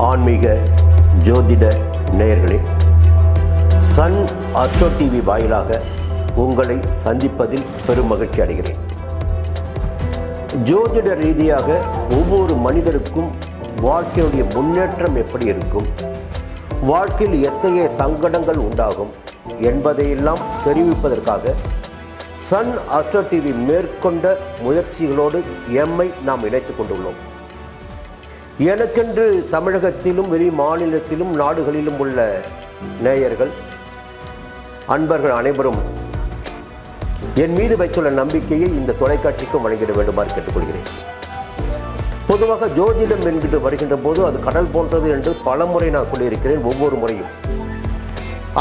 ஆன்மீக ஜோதிட நேயர்களே, சன் அஸ்ட்ரோ டிவி வாயிலாக உங்களை சந்திப்பதில் பெரும் மகிழ்ச்சி அடைகிறேன். ஜோதிட ரீதியாக ஒவ்வொரு மனிதருக்கும் வாழ்க்கையுடைய முன்னேற்றம் எப்படி இருக்கும், வாழ்க்கையில் எத்தகைய சங்கடங்கள் உண்டாகும் என்பதையெல்லாம் தெரிவிப்பதற்காக சன் அஸ்ட்ரோ டிவி மேற்கொண்ட முயற்சிகளோடு எம்மை நாம் இணைத்துக் கொண்டுள்ளோம். எனக்கென்று தமிழகத்திலும் வெளி மாநிலத்திலும் நாடுகளிலும் உள்ள நேயர்கள் அன்பர்கள் அனைவரும் என் மீது வைத்துள்ள நம்பிக்கையை இந்த தொலைக்காட்சிக்கும் வழங்கிட வேண்டுமாறு கேட்டுக்கொள்கிறேன். பொதுவாக ஜோதிடம் என்கிட்டு வருகின்ற போது அது கடல் போன்றது என்று பல முறை நான் சொல்லியிருக்கிறேன். ஒவ்வொரு முறையும்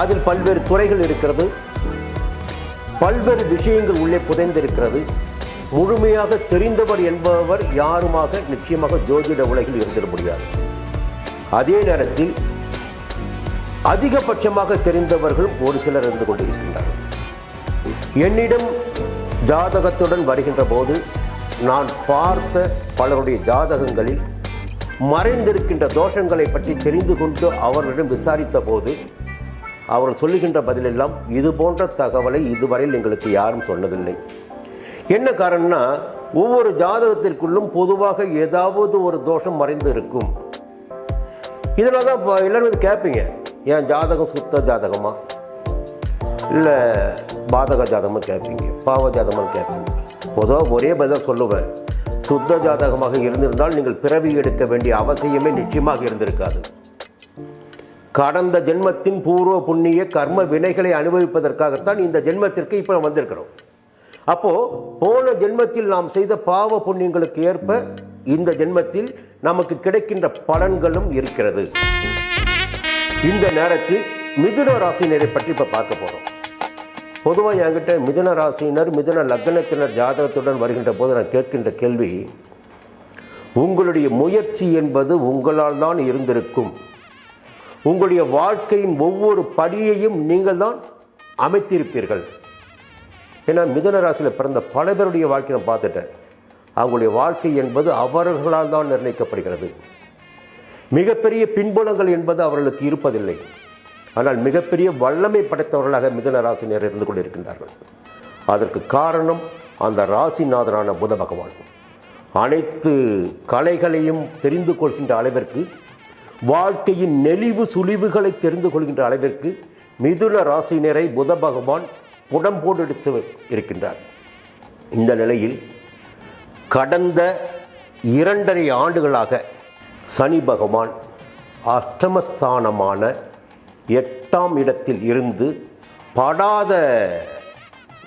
அதில் பல்வேறு துறைகள் இருக்கிறது, பல்வேறு விஷயங்கள் உள்ளே புதைந்திருக்கிறது. முழுமையாக தெரிந்தவர் என்பவர் யாருமாக நிச்சயமாக ஜோதிட உலகில் இருந்திட முடியாது. அதே நேரத்தில் அதிகபட்சமாக தெரிந்தவர்கள் ஒரு சிலர் இருந்து கொண்டிருக்கின்றனர். என்னிடம் ஜாதகத்துடன் வருகின்ற போது நான் பார்த்த பலருடைய ஜாதகங்களில் மறைந்திருக்கின்ற தோஷங்களை பற்றி தெரிந்து கொண்டு அவர்களிடம் விசாரித்த போது அவர்கள் சொல்லுகின்ற பதிலெல்லாம் இது போன்ற தகவலை இதுவரையில் எங்களுக்கு யாரும் சொன்னதில்லை. என்ன காரணம்னா, ஒவ்வொரு ஜாதகத்திற்குள்ளும் பொதுவாக ஏதாவது ஒரு தோஷம் மறைந்து இருக்கும். இதனால தான் எல்லாரும் இது கேட்பீங்க, என் ஜாதகம் சுத்த ஜாதகமா இல்லை பாதக ஜாதகமாக கேட்பீங்க, பாவ ஜாதகமாக கேட்பீங்க. பொதுவாக ஒரே பதில் சொல்லுவேன், சுத்த ஜாதகமாக இருந்திருந்தால் நீங்கள் பிறவி எடுக்க வேண்டிய அவசியமே நிச்சயமாக இருந்திருக்காது. கடந்த ஜென்மத்தின் பூர்வ புண்ணிய கர்ம வினைகளை அனுபவிப்பதற்காகத்தான் இந்த ஜென்மத்திற்கு இப்போ வந்திருக்கிறோம். அப்போ போன ஜென்மத்தில் நாம் செய்த பாவ புண்ணியங்களுக்கு ஏற்ப இந்த ஜென்மத்தில் நமக்கு கிடைக்கின்ற பலன்களும் இருக்கிறது. இந்த நேரத்தில் மிதுன ராசினரை பற்றி இப்போ பார்க்க போறோம். பொதுவாக என்கிட்ட மிதுன ராசினர் மிதுன லக்னத்தினர் ஜாதகத்துடன் வருகின்ற போது நான் கேட்கின்ற கேள்வி, உங்களுடைய முயற்சி என்பது உங்களால் தான் இருந்திருக்கும். உங்களுடைய வாழ்க்கையின் ஒவ்வொரு படியையும் நீங்கள் தான் அமைத்திருப்பீர்கள். ஏன்னா மிதுன ராசியில் பிறந்த பல பேருடைய வாழ்க்கையை நான் பார்த்துட்டேன். அவங்களுடைய வாழ்க்கை என்பது அவர்களால் தான் நிர்ணயிக்கப்படுகிறது. மிகப்பெரிய பின்புலங்கள் என்பது அவர்களுக்கு இருப்பதில்லை. ஆனால் மிகப்பெரிய வல்லமை படைத்தவர்களாக மிதுன ராசினர் இருந்து கொண்டிருக்கின்றார்கள். அதற்கு காரணம் அந்த ராசிநாதரான புத பகவான். அனைத்து கலைகளையும் தெரிந்து கொள்கின்ற அளவிற்கு, வாழ்க்கையின் நெளிவு சுழிவுகளை தெரிந்து கொள்கின்ற அளவிற்கு மிதுன ராசினரை புத பகவான் புடம்போடு எடுத்து இருக்கின்றார். இந்த நிலையில் கடந்த 2.5 ஆண்டுகளாக சனி பகவான் அஷ்டமஸ்தானமான 8ஆம் இடத்தில் இருந்து படாத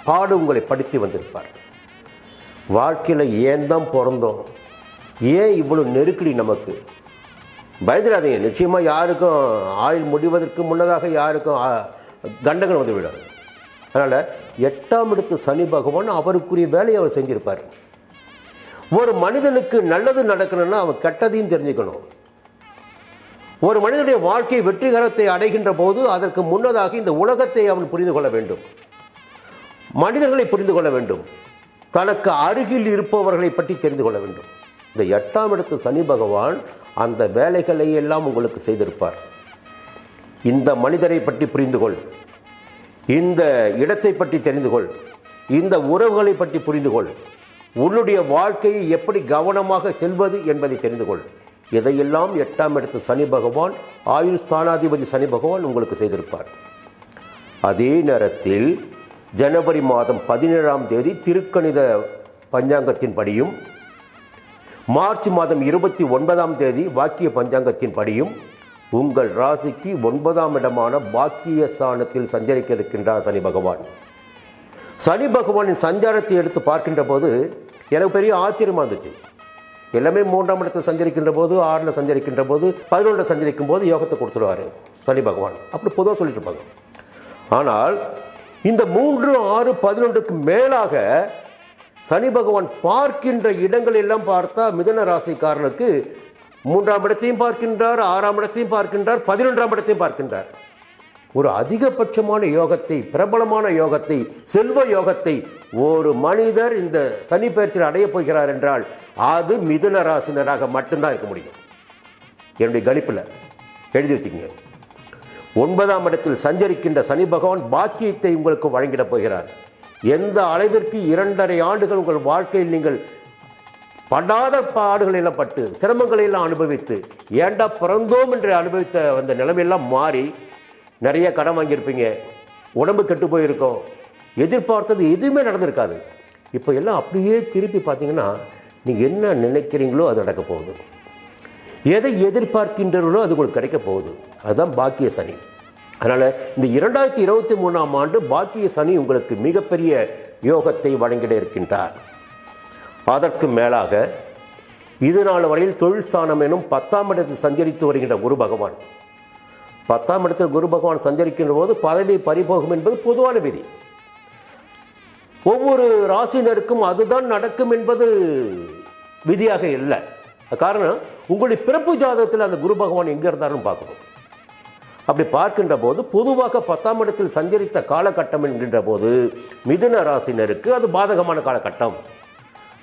பாடு உங்களை படித்து வந்திருப்பார். வாழ்க்கையில் ஏன் தான் பிறந்தோம், ஏன் இவ்வளோ நெருக்கடி நமக்கு? பயந்துடாதீங்க, நிச்சயமாக யாருக்கும் ஆயுள் முடிவதற்கு முன்னதாக யாருக்கும் கண்டங்கள் வந்து விடாது. அதனால் 8ஆம் இடத்து சனி பகவான் அவருக்குரிய வேலையை அவர் செஞ்சிருப்பார். ஒரு மனிதனுக்கு நல்லது நடக்கணும்னா அவன் கெட்டதையும் தெரிஞ்சுக்கணும். ஒரு மனிதனுடைய வாழ்க்கை வெற்றிகரத்தை அடைகின்ற போது அதற்கு முன்னதாக இந்த உலகத்தை அவன் புரிந்து கொள்ள வேண்டும், மனிதர்களை புரிந்து கொள்ள வேண்டும், தனக்கு அருகில் இருப்பவர்களை பற்றி தெரிந்து கொள்ள வேண்டும். இந்த 8ஆம் இடத்து சனி பகவான் அந்த வேலைகளை எல்லாம் உங்களுக்கு செய்திருப்பார். இந்த மனிதரை பற்றி புரிந்து கொள், இந்த இடத்தை பற்றி தெரிந்து கொள், இந்த உறவுகளை பற்றி புரிந்து கொள், உன்னுடைய வாழ்க்கையை எப்படி கவனமாக செல்வது என்பதை தெரிந்து கொள். இதையெல்லாம் 8ஆம் இடத்து சனி பகவான், ஆயுள் ஸ்தானாதிபதி சனி பகவான் உங்களுக்கு செய்திருப்பார். அதே நேரத்தில் ஜனவரி மாதம் 17ஆம் தேதி திருக்கணித பஞ்சாங்கத்தின் படியும், மார்ச் மாதம் 29ஆம் தேதி வாக்கிய பஞ்சாங்கத்தின் படியும் உங்கள் ராசிக்கு 9ஆம் இடமான பாக்கிய ஸ்தானத்தில் சஞ்சரிக்க இருக்கின்றார் சனி பகவான். சனி பகவானின் சஞ்சாரத்தை எடுத்து பார்க்கின்ற போது எனக்கு பெரிய ஆச்சரியமாக இருந்துச்சு. எல்லாமே 3ஆம் இடத்தில் சஞ்சரிக்கின்ற போது, 6ல் சஞ்சரிக்கின்ற போது, 11ல் சஞ்சரிக்கும் போது யோகத்தை கொடுத்துருவார் சனி பகவான், அப்படி பொதுவாக சொல்லிட்டு இருப்பாங்க. ஆனால் இந்த 3, 6, 11க்கு மேலாக சனி பகவான் பார்க்கின்ற இடங்கள் எல்லாம் பார்த்தா மிதுன ராசிக்காரனுக்கு 3ஆம் இடத்தையும் பார்க்கின்றார், 6ஆம் இடத்தையும் பார்க்கின்றார், 11ஆம் இடத்தையும் பார்க்கின்றார். ஒரு அதிகபட்சமான யோகத்தை, பிரபலமான யோகத்தை, செல்வ யோகத்தை ஒரு மனிதர் இந்த சனி பயிற்சியில் அடைய போகிறார் என்றால் அது மிதுன ராசினராக மட்டும்தான் இருக்க முடியும். என்னுடைய கணிப்பில் எழுதி வச்சுக்கங்க. 9ஆம் இடத்தில் சஞ்சரிக்கின்ற சனி பகவான் பாக்கியத்தை உங்களுக்கு வழங்கிடப் போகிறார். எந்த அளவிற்கு 2.5 ஆண்டுகள் உங்கள் வாழ்க்கையில் நீங்கள் படாத பாடுகளெல்லாம் பட்டு சிரமங்களையெல்லாம் அனுபவித்து ஏண்டா பிறந்தோம் என்று அனுபவித்த அந்த நிலைமையெல்லாம் மாறி நிறைய கடன் வாங்கியிருப்பீங்க, உடம்பு கெட்டு போயிருக்கோம், எதிர்பார்த்தது எதுவுமே நடந்திருக்காது. இப்போ எல்லாம் அப்படியே திருப்பி பார்த்தீங்கன்னா நீங்கள் என்ன நினைக்கிறீங்களோ அது நடக்க போகுது, எதை எதிர்பார்க்கின்றீர்களோ அது உங்களுக்கு கிடைக்க போகுது. அதுதான் பாக்கிய சனி. அதனால் இந்த 2023ஆம் ஆண்டு பாக்கிய சனி உங்களுக்கு மிகப்பெரிய யோகத்தை வழங்கிட இருக்கின்றார். அதற்கு மேலாக இது நாள் வரையில் தொழில் ஸ்தானம் எனும் 10ஆம் இடத்தில் சஞ்சரித்து வருகின்ற குரு பகவான், 10ஆம் இடத்தில் குரு பகவான் சஞ்சரிக்கின்ற போது பதவி பறிபோகும் என்பது பொதுவான விதி. ஒவ்வொரு ராசினருக்கும் அதுதான் நடக்கும் என்பது விதியாக இல்லை. காரணம் உங்களுடைய பிறப்பு ஜாதகத்தில் அந்த குரு பகவான் எங்கே இருந்தாலும் பார்க்கணும். அப்படி பார்க்கின்ற போது பொதுவாக 10ஆம் இடத்தில் சஞ்சரித்த காலகட்டம் என்கின்ற போது மிதுன ராசினருக்கு அது பாதகமான காலகட்டம்.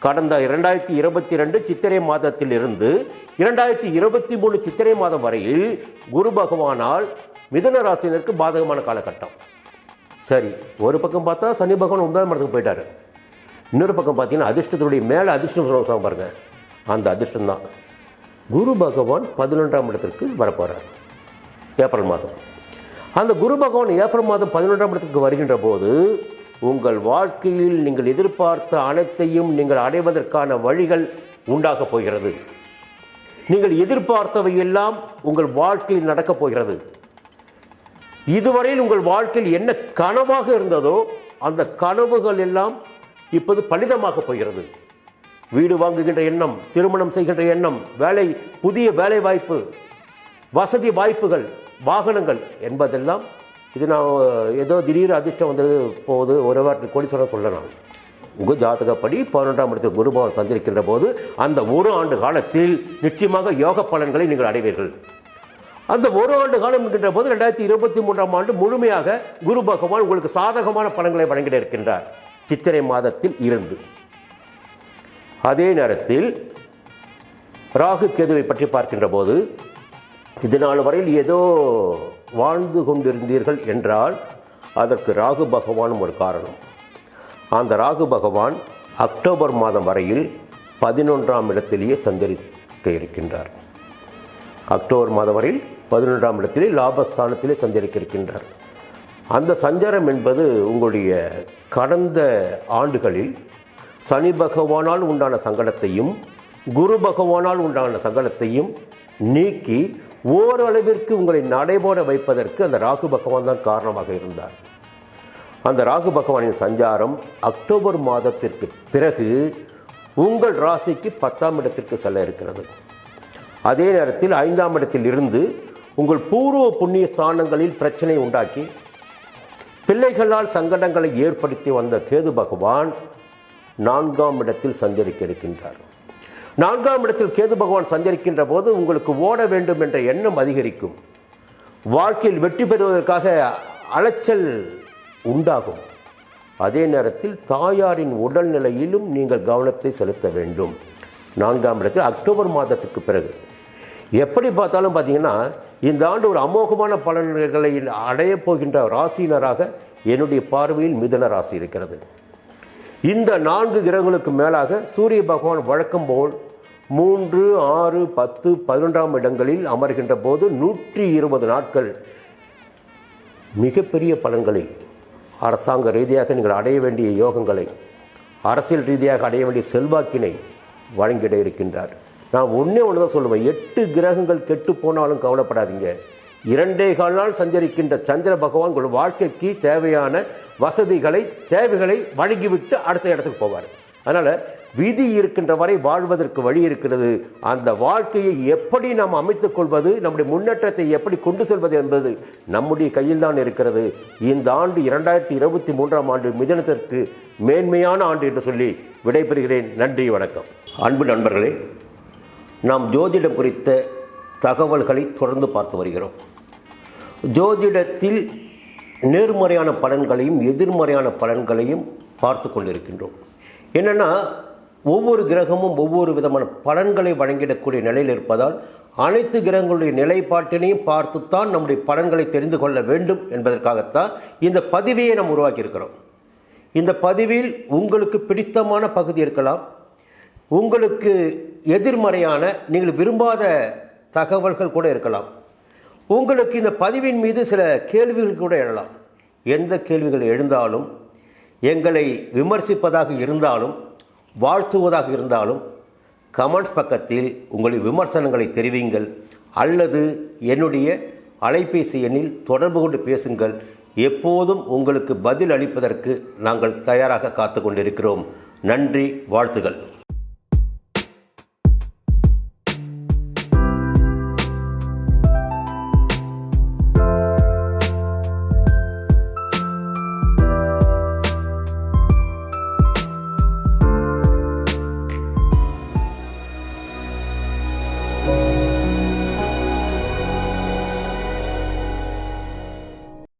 கடந்த 2022 சித்திரை மாதத்தில் இருந்து 2023 சித்திரை மாதம் வரையில் குரு பகவானால் மிதுன ராசினருக்கு பாதகமான காலகட்டம். சரி, ஒரு பக்கம் பார்த்தா சனி பகவான் 9ஆம் இடத்துக்கு போயிட்டார். இன்னொரு பக்கம் பார்த்தீங்கன்னா அதிர்ஷ்டத்தினுடைய மேலே அதிர்ஷ்டம் சொல்லுவாங்க பாருங்க, அந்த அதிர்ஷ்டம் தான் குரு பகவான் 11ஆம் இடத்திற்கு வரப்போகிறார் ஏப்ரல் மாதம். அந்த குரு பகவான் ஏப்ரல் மாதம் 11ஆம் இடத்திற்கு வருகின்ற போது உங்கள் வாழ்க்கையில் நீங்கள் எதிர்பார்த்த அனைத்தையும் நீங்கள் அடைவதற்கான வழிகள் உண்டாகப் போகிறது. நீங்கள் எதிர்பார்த்தவையெல்லாம் உங்கள் வாழ்க்கையில் நடக்கப் போகிறது. இதுவரையில் உங்கள் வாழ்க்கையில் என்ன கனவாக இருந்ததோ அந்த கனவுகள் எல்லாம் இப்போது பலிதமாக போகிறது. வீடு வாங்குகின்ற எண்ணம், திருமணம் செய்கின்ற எண்ணம், புதிய வேலை வாய்ப்பு, வசதி வாய்ப்புகள், வாகனங்கள் என்பதெல்லாம் இது நான் ஏதோ திடீர் அதிர்ஷ்டம் வந்தது போகுது ஒரு வாரத்துக்கு கோடீஸ்வரன் சொல்லலாம். உங்கள் ஜாதகப்படி 11ஆம் இடத்தில் குரு பகவான் சஞ்சரிக்கின்ற போது அந்த ஒரு ஆண்டு காலத்தில் நிச்சயமாக யோக பலன்களை நீங்கள் அடைவீர்கள். அந்த ஒரு ஆண்டு காலம் என்கின்ற போது 2023ஆம் ஆண்டு முழுமையாக குரு பகவான் உங்களுக்கு சாதகமான பலன்களை வழங்கிட இருக்கின்றார் சித்திரை மாதத்தில் இருந்து. அதே நேரத்தில் ராகு கேதுவை பற்றி பார்க்கின்ற போது இது நாள் வரையில் ஏதோ வாழ்ந்து கொண்டிருந்தீர்கள் என்றால் அதற்கு ராகு பகவானும் ஒரு காரணம். அந்த ராகு பகவான் அக்டோபர் மாதம் வரையில் 11ஆம் இடத்திலேயே சஞ்சரிக்க இருக்கின்றார். அக்டோபர் மாதம் வரையில் 11ஆம் இடத்திலே லாபஸ்தானத்திலே சஞ்சரிக்க இருக்கின்றார். அந்த சஞ்சாரம் என்பது உங்களுடைய கடந்த ஆண்டுகளில் சனி பகவானால் உண்டான சங்கடத்தையும் குரு பகவானால் உண்டான சங்கடத்தையும் நீக்கி ஓரளவிற்கு உங்களை நடைபோட வைப்பதற்கு அந்த ராகு பகவான் தான் காரணமாக இருந்தார். அந்த ராகு பகவானின் சஞ்சாரம் அக்டோபர் மாதத்திற்கு பிறகு உங்கள் ராசிக்கு 10ஆம் இடத்திற்கு செல்ல இருக்கிறது. அதே நேரத்தில் 5ஆம் இடத்தில் இருந்து உங்கள் பூர்வ புண்ணிய ஸ்தானங்களில் பிரச்சனை உண்டாக்கி பிள்ளைகளால் சங்கடங்களை ஏற்படுத்தி வந்த கேது பகவான் 4ஆம் இடத்தில் சஞ்சரிக்க இருக்கின்றார். 4ஆம் இடத்தில் கேது பகவான் சஞ்சரிக்கின்ற போது உங்களுக்கு ஓட வேண்டும் என்ற எண்ணம் அதிகரிக்கும். வாழ்க்கையில் வெற்றி பெறுவதற்காக அலைச்சல் உண்டாகும். அதே நேரத்தில் தாயாரின் உடல்நிலையிலும் நீங்கள் கவனத்தை செலுத்த வேண்டும். 4ஆம் இடத்தில் அக்டோபர் மாதத்துக்கு பிறகு எப்படி பார்த்தாலும் பார்த்தீங்கன்னா இந்த ஆண்டு ஒரு அமோகமான பலன்களை அடையப் போகின்ற ராசியினராக என்னுடைய பார்வையில் மிதுன ராசி இருக்கிறது. இந்த 4 கிரகங்களுக்கு மேலாக சூரிய பகவான் வழக்கம் போல் 3, 6, 10, 11ஆம் இடங்களில் அமர்கின்ற போது 120 நாட்கள் மிகப்பெரிய பலன்களை, அரசாங்க ரீதியாக நீங்கள் அடைய வேண்டிய யோகங்களை, அரசியல் ரீதியாக அடைய வேண்டிய செல்வாக்கினை வழங்கிட இருக்கின்றார். நான் ஒன்று தான் சொல்லுவேன், 8 கிரகங்கள் கெட்டு போனாலும் கவலைப்படாதீங்க. 2.25 நாள் சஞ்சரிக்கின்ற சந்திர பகவான் உங்கள் வாழ்க்கைக்கு தேவையான வசதிகளை, தேவைகளை வழங்கிவிட்டு அடுத்த இடத்துக்கு போவார். அதனால் விதி இருக்கின்ற வரை வாழ்வதற்கு வழி இருக்கிறது. அந்த வாழ்க்கையை எப்படி நாம் அமைத்துக் கொள்வது, நம்முடைய முன்னேற்றத்தை எப்படி கொண்டு செல்வது என்பது நம்முடைய கையில் தான் இருக்கிறது. இந்த ஆண்டு 2023ஆம் ஆண்டு மிதுனத்திற்கு மேன்மையான ஆண்டு என்று சொல்லி விடைபெறுகிறேன். நன்றி, வணக்கம். அன்பு நண்பர்களே, நாம் ஜோதிடம் குறித்த தகவல்களை தொடர்ந்து பார்த்து வருகிறோம். ஜோதிடத்தில் நேர்மறையான பலன்களையும் எதிர்மறையான பலன்களையும் பார்த்து கொண்டிருக்கின்றோம். என்னென்னா, ஒவ்வொரு கிரகமும் ஒவ்வொரு விதமான பலன்களை வழங்கிடக்கூடிய நிலையில் இருப்பதால் அனைத்து கிரகங்களுடைய நிலைப்பாட்டினையும் பார்த்துத்தான் நம்முடைய பலன்களை தெரிந்து கொள்ள வேண்டும் என்பதற்காகத்தான் இந்த பதிவையை நாம் உருவாக்கி இருக்கிறோம். இந்த பதிவில் உங்களுக்கு பிடித்தமான பகுதி இருக்கலாம், உங்களுக்கு எதிர்மறையான நீங்கள் விரும்பாத தகவல்கள் கூட இருக்கலாம், உங்களுக்கு இந்த பதிவின் மீது சில கேள்விகள் கூட எழலாம். எந்த கேள்விகள் எழுந்தாலும், எங்களை விமர்சிப்பதாக இருந்தாலும், வாழ்த்துவதாக இருந்தாலும் கமெண்ட்ஸ் பக்கத்தில் உங்களுடைய விமர்சனங்களை தெரிவிங்கள் அல்லது என்னுடைய அலைபேசி எண்ணில் தொடர்பு கொண்டு பேசுங்கள். எப்போதும் உங்களுக்கு பதில் அளிப்பதற்கு நாங்கள் தயாராக காத்து கொண்டிருக்கிறோம். நன்றி, வாழ்த்துகள்.